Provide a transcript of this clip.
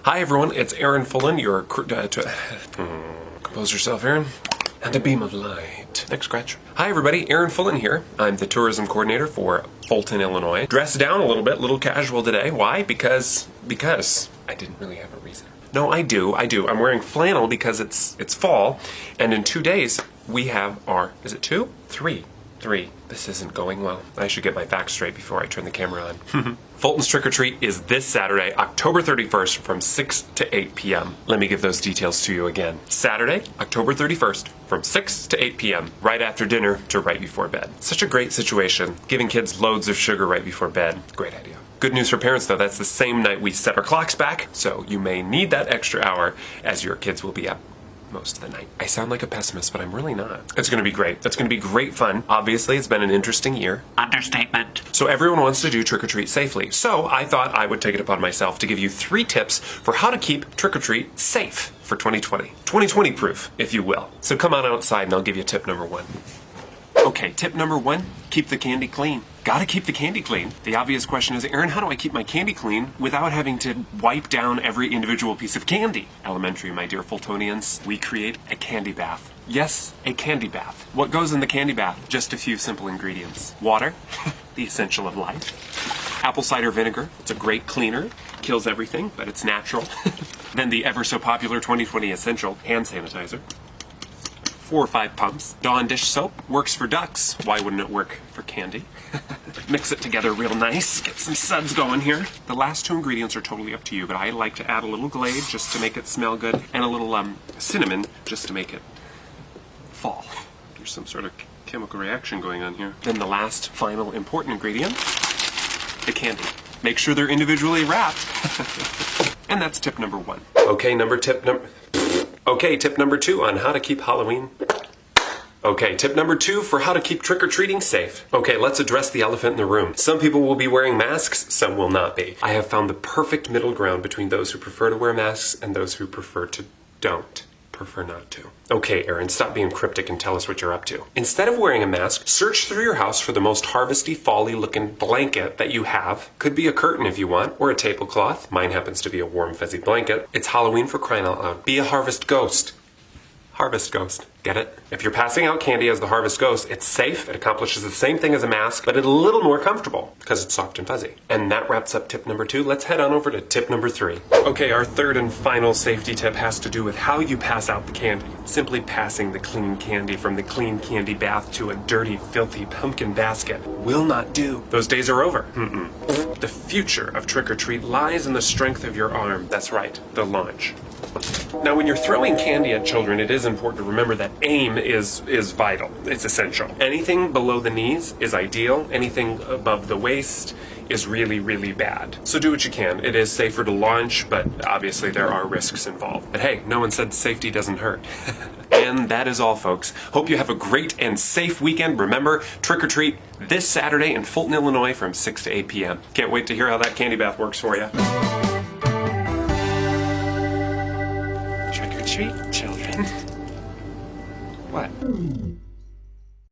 Hi everyone, it's Aaron Fullen, your compose yourself, Aaron. And a beam of light. Next scratch. Hi everybody, Aaron Fullen here. I'm the tourism coordinator for Fulton, Illinois. Dressed down a little bit, a little casual today. Why? Because I didn't really have a reason. No, I do. I'm wearing flannel because it's fall, and in 2 days we have our, is it 2? 3. This isn't going well. I should get my facts straight before I turn the camera on. Fulton's Trick or Treat is this Saturday, October 31st from 6 to 8 p.m. Let me give those details to you again. Saturday, October 31st from 6 to 8 p.m. right after dinner to right before bed. Such a great situation. Giving kids loads of sugar right before bed. Great idea. Good news for parents though, that's the same night we set our clocks back, so you may need that extra hour as your kids will be up most of the night. I sound like a pessimist, but I'm really not. It's gonna be great. It's gonna be great fun. Obviously, it's been an interesting year. Understatement. So everyone wants to do trick-or-treat safely. So I thought I would take it upon myself to give you 3 tips for how to keep trick-or-treat safe for 2020. 2020 proof, if you will. So come on outside and I'll give you tip number 1. Okay, tip number 1, keep the candy clean. Gotta keep the candy clean. The obvious question is, Aaron, how do I keep my candy clean without having to wipe down every individual piece of candy? Elementary, my dear Fultonians, we create a candy bath. Yes, a candy bath. What goes in the candy bath? Just a few simple ingredients. Water, the essential of life. Apple cider vinegar, it's a great cleaner. Kills everything, but it's natural. Then the ever so popular 2020 essential, hand sanitizer. 4 or 5 pumps. Dawn dish soap works for ducks. Why wouldn't it work for candy? Mix it together real nice. Get some suds going here. The last 2 ingredients are totally up to you, but I like to add a little Glade just to make it smell good, and a little cinnamon just to make it fall. There's some sort of chemical reaction going on here. Then the last, final, important ingredient, the candy. Make sure they're individually wrapped. And that's tip number 1. Okay, tip number 2 on how to keep Halloween. Okay, tip number 2 for how to keep trick-or-treating safe. Okay, let's address the elephant in the room. Some people will be wearing masks, some will not be. I have found the perfect middle ground between those who prefer to wear masks and those who prefer not to. Okay, Aaron, stop being cryptic and tell us what you're up to. Instead of wearing a mask, search through your house for the most harvesty, fall-y looking blanket that you have. Could be a curtain if you want, or a tablecloth. Mine happens to be a warm, fuzzy blanket. It's Halloween for crying out loud. Be a harvest ghost. Harvest ghost. Get it? If you're passing out candy as the harvest ghost, it's safe, it accomplishes the same thing as a mask, but it's a little more comfortable because it's soft and fuzzy. And that wraps up tip number 2. Let's head on over to tip number 3. Okay, our third and final safety tip has to do with how you pass out the candy. Simply passing the clean candy from the clean candy bath to a dirty, filthy pumpkin basket will not do. Those days are over. The future of trick-or-treat lies in the strength of your arm. That's right, the launch. Now, when you're throwing candy at children, it is important to remember that aim is vital. It's essential. Anything below the knees is ideal. Anything above the waist is really, really bad. So do what you can. It is safer to launch, but obviously there are risks involved. But hey, no one said safety doesn't hurt. And that is all, folks. Hope you have a great and safe weekend. Remember, trick-or-treat this Saturday in Fulton, Illinois from 6 to 8 p.m. Can't wait to hear how that candy bath works for you. Trick or treat, children. What?